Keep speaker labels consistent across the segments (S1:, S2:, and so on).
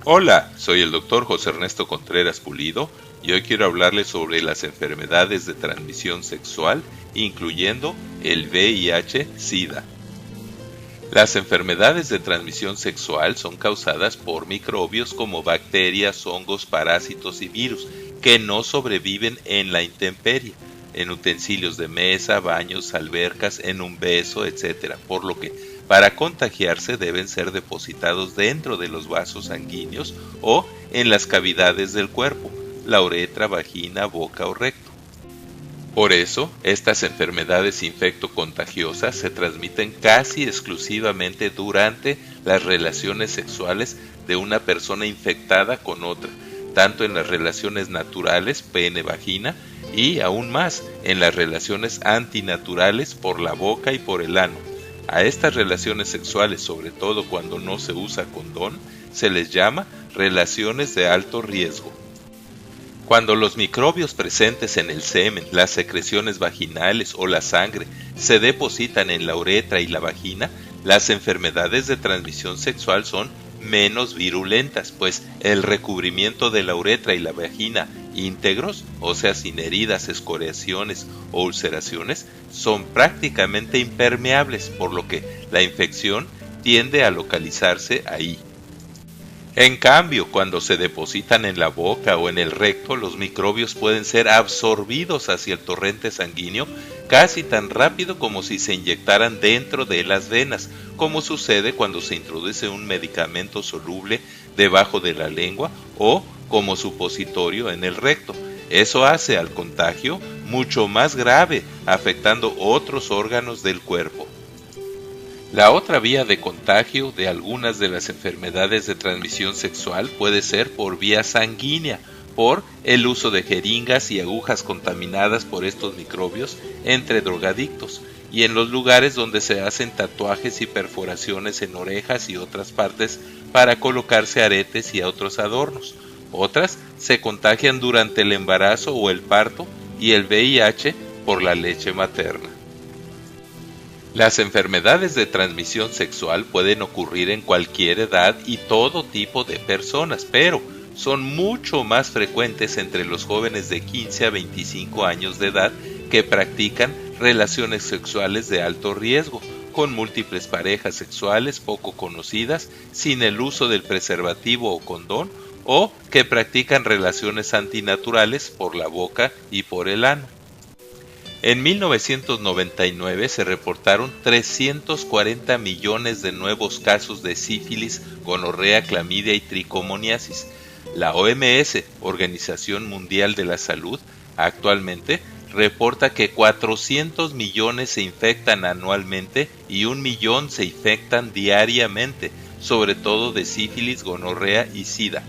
S1: Hola, soy el doctor José Ernesto Contreras Pulido y hoy quiero hablarles sobre las enfermedades de transmisión sexual, incluyendo el VIH-Sida. Las enfermedades de transmisión sexual son causadas por microbios como bacterias, hongos, parásitos y virus que no sobreviven en la intemperie, en utensilios de mesa, baños, albercas, en un beso, etc. Por lo que, para contagiarse deben ser depositados dentro de los vasos sanguíneos o en las cavidades del cuerpo, la uretra, vagina, boca o recto. Por eso, estas enfermedades infectocontagiosas se transmiten casi exclusivamente durante las relaciones sexuales de una persona infectada con otra, tanto en las relaciones naturales, pene-vagina, y aún más en las relaciones antinaturales por la boca y por el ano. A estas relaciones sexuales, sobre todo cuando no se usa condón, se les llama relaciones de alto riesgo. Cuando los microbios presentes en el semen, las secreciones vaginales o la sangre se depositan en la uretra y la vagina, las enfermedades de transmisión sexual son menos virulentas, pues el recubrimiento de la uretra y la vagina íntegros, o sea, sin heridas, escoriaciones o ulceraciones, son prácticamente impermeables, por lo que la infección tiende a localizarse ahí. En cambio, cuando se depositan en la boca o en el recto, los microbios pueden ser absorbidos hacia el torrente sanguíneo casi tan rápido como si se inyectaran dentro de las venas, como sucede cuando se introduce un medicamento soluble debajo de la lengua o como supositorio en el recto. Eso hace al contagio mucho más grave, afectando otros órganos del cuerpo. La otra vía de contagio de algunas de las enfermedades de transmisión sexual puede ser por vía sanguínea, por el uso de jeringas y agujas contaminadas por estos microbios entre drogadictos, y en los lugares donde se hacen tatuajes y perforaciones en orejas y otras partes para colocarse aretes y otros adornos. Otras se contagian durante el embarazo o el parto y el VIH por la leche materna. Las enfermedades de transmisión sexual pueden ocurrir en cualquier edad y todo tipo de personas, pero son mucho más frecuentes entre los jóvenes de 15 a 25 años de edad que practican relaciones sexuales de alto riesgo, con múltiples parejas sexuales poco conocidas, sin el uso del preservativo o condón, o que practican relaciones antinaturales por la boca y por el ano. En 1999 se reportaron 340 millones de nuevos casos de sífilis, gonorrea, clamidia y tricomoniasis. La OMS, Organización Mundial de la Salud, actualmente reporta que 400 millones se infectan anualmente y 1 millón se infectan diariamente, sobre todo de sífilis, gonorrea y sida.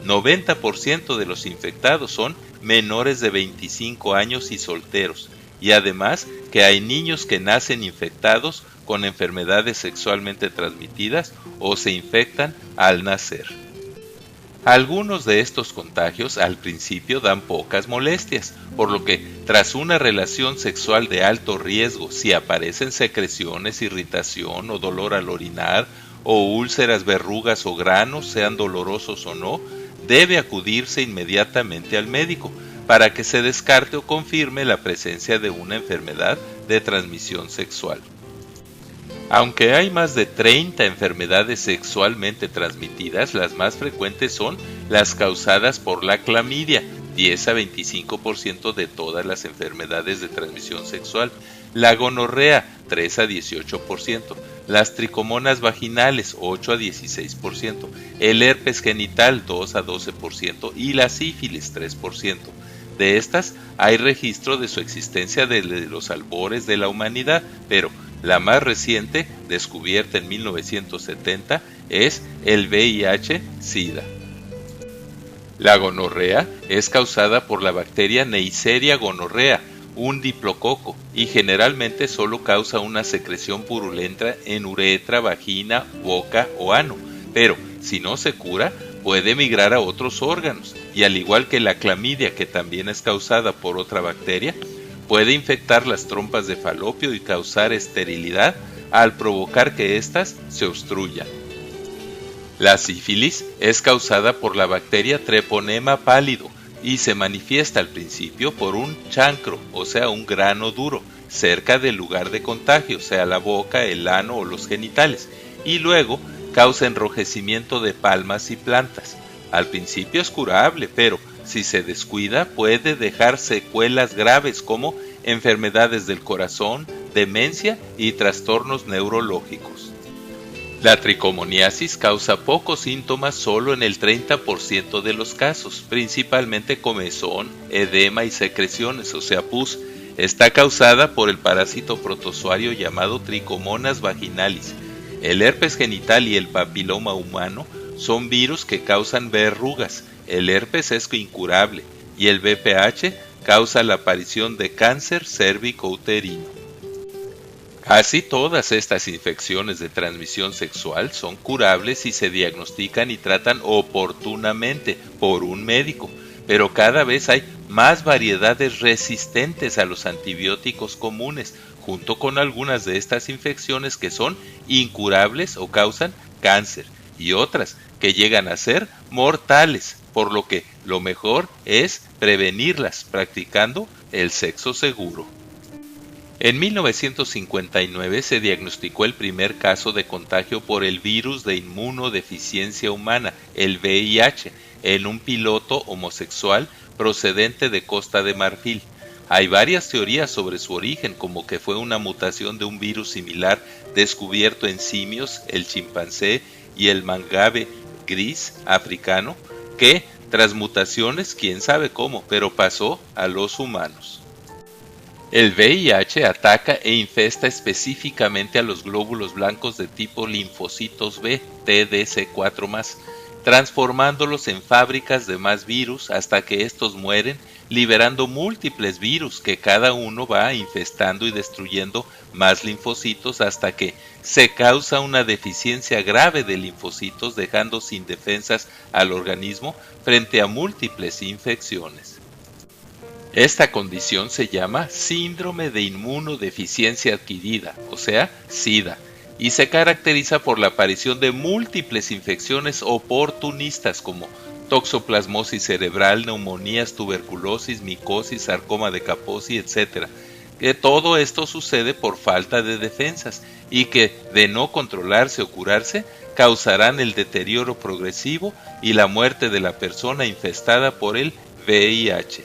S1: 90% de los infectados son menores de 25 años y solteros. Y además que hay niños que nacen infectados con enfermedades sexualmente transmitidas o se infectan al nacer. Algunos de estos contagios al principio dan pocas molestias, por lo que tras una relación sexual de alto riesgo, si aparecen secreciones, irritación o dolor al orinar, o úlceras, verrugas o granos, sean dolorosos o no, debe acudirse inmediatamente al médico, para que se descarte o confirme la presencia de una enfermedad de transmisión sexual. Aunque hay más de 30 enfermedades sexualmente transmitidas, las más frecuentes son las causadas por la clamidia, 10 a 25% de todas las enfermedades de transmisión sexual, la gonorrea, 3 a 18%, las tricomonas vaginales, 8 a 16%, el herpes genital, 2 a 12% y la sífilis, 3%. De estas, hay registro de su existencia desde los albores de la humanidad, pero la más reciente, descubierta en 1970, es el VIH-Sida. La gonorrea es causada por la bacteria Neisseria gonorrhea, un diplococo, y generalmente solo causa una secreción purulenta en uretra, vagina, boca o ano, pero si no se cura, puede migrar a otros órganos, y al igual que la clamidia, que también es causada por otra bacteria, puede infectar las trompas de falopio y causar esterilidad al provocar que éstas se obstruyan. La sífilis es causada por la bacteria Treponema pálido y se manifiesta al principio por un chancro, o sea, un grano duro, cerca del lugar de contagio, sea la boca, el ano o los genitales, y luego causa enrojecimiento de palmas y plantas. Al principio es curable, pero si se descuida puede dejar secuelas graves como enfermedades del corazón, demencia y trastornos neurológicos. La tricomoniasis causa pocos síntomas solo en el 30% de los casos, principalmente comezón, edema y secreciones, o sea pus. Está causada por el parásito protozoario llamado Trichomonas vaginalis. El herpes genital y el papiloma humano son virus que causan verrugas. El herpes es incurable y el VPH causa la aparición de cáncer cérvico-uterino. Casi todas estas infecciones de transmisión sexual son curables si se diagnostican y tratan oportunamente por un médico, pero cada vez hay más variedades resistentes a los antibióticos comunes, junto con algunas de estas infecciones que son incurables o causan cáncer, y otras que llegan a ser mortales, por lo que lo mejor es prevenirlas practicando el sexo seguro. En 1959 se diagnosticó el primer caso de contagio por el virus de inmunodeficiencia humana, el VIH, en un piloto homosexual procedente de Costa de Marfil. Hay varias teorías sobre su origen, como que fue una mutación de un virus similar descubierto en simios, el chimpancé y el mangave gris africano, que, tras mutaciones, quién sabe cómo, pero pasó a los humanos. El VIH ataca e infesta específicamente a los glóbulos blancos de tipo linfocitos B, TDC4+, transformándolos en fábricas de más virus hasta que estos mueren, liberando múltiples virus que cada uno va infestando y destruyendo más linfocitos hasta que se causa una deficiencia grave de linfocitos, dejando sin defensas al organismo frente a múltiples infecciones. Esta condición se llama síndrome de inmunodeficiencia adquirida, o sea, SIDA, y se caracteriza por la aparición de múltiples infecciones oportunistas como toxoplasmosis cerebral, neumonías, tuberculosis, micosis, sarcoma de Kaposi, etc. Que todo esto sucede por falta de defensas y que, de no controlarse o curarse, causarán el deterioro progresivo y la muerte de la persona infestada por el VIH.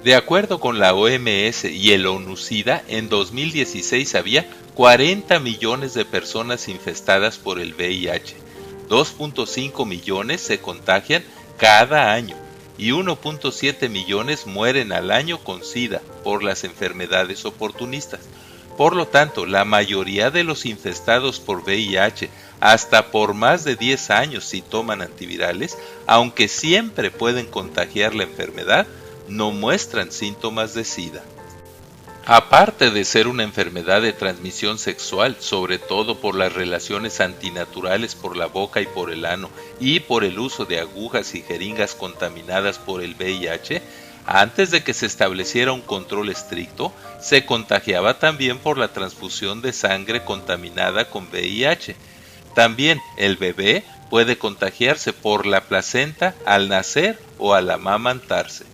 S1: De acuerdo con la OMS y el ONU-SIDA, en 2016 había 40 millones de personas infestadas por el VIH, 2.5 millones se contagian cada año y 1.7 millones mueren al año con SIDA por las enfermedades oportunistas. Por lo tanto, la mayoría de los infestados por VIH, hasta por más de 10 años si toman antivirales, aunque siempre pueden contagiar la enfermedad, no muestran síntomas de SIDA. Aparte de ser una enfermedad de transmisión sexual, sobre todo por las relaciones antinaturales por la boca y por el ano, y por el uso de agujas y jeringas contaminadas por el VIH, antes de que se estableciera un control estricto, se contagiaba también por la transfusión de sangre contaminada con VIH. También el bebé puede contagiarse por la placenta al nacer o al amamantarse.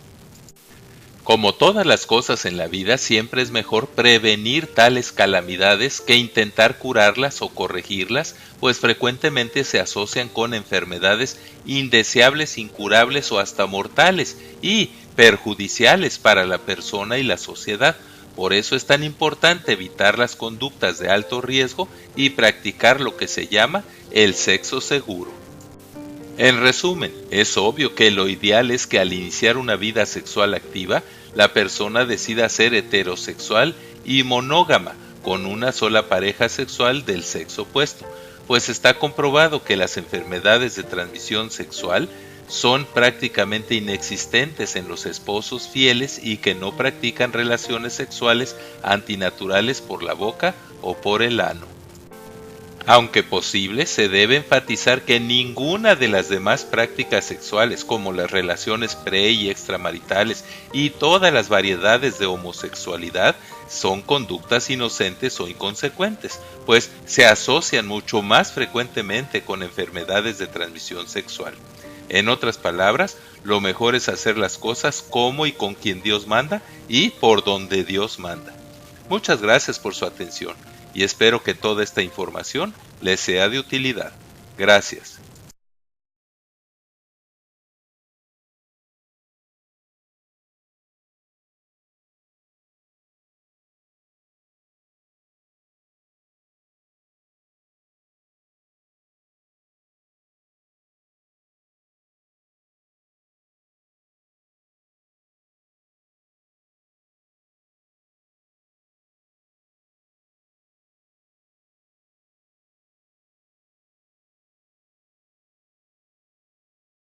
S1: Como todas las cosas en la vida, siempre es mejor prevenir tales calamidades que intentar curarlas o corregirlas, pues frecuentemente se asocian con enfermedades indeseables, incurables o hasta mortales y perjudiciales para la persona y la sociedad. Por eso es tan importante evitar las conductas de alto riesgo y practicar lo que se llama el sexo seguro. En resumen, es obvio que lo ideal es que al iniciar una vida sexual activa, la persona decida ser heterosexual y monógama, con una sola pareja sexual del sexo opuesto, pues está comprobado que las enfermedades de transmisión sexual son prácticamente inexistentes en los esposos fieles y que no practican relaciones sexuales antinaturales por la boca o por el ano. Aunque posible, se debe enfatizar que ninguna de las demás prácticas sexuales, como las relaciones pre- y extramaritales y todas las variedades de homosexualidad, son conductas inocentes o inconsecuentes, pues se asocian mucho más frecuentemente con enfermedades de transmisión sexual. En otras palabras, lo mejor es hacer las cosas como y con quien Dios manda y por donde Dios manda. Muchas gracias por su atención y espero que toda esta información les sea de utilidad. Gracias.